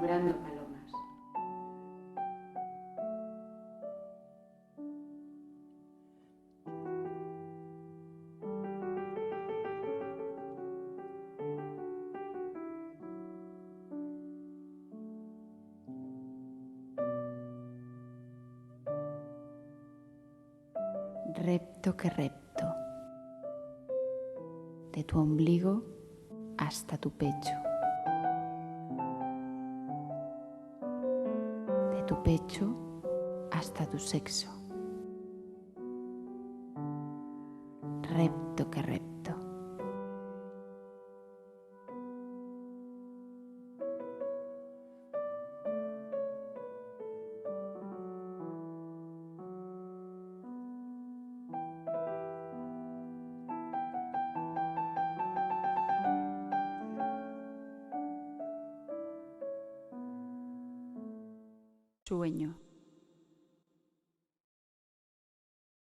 nombrando palomas. Repto que repto, de tu ombligo hasta tu pecho, de tu pecho hasta tu sexo. Repto que repto. Sueño.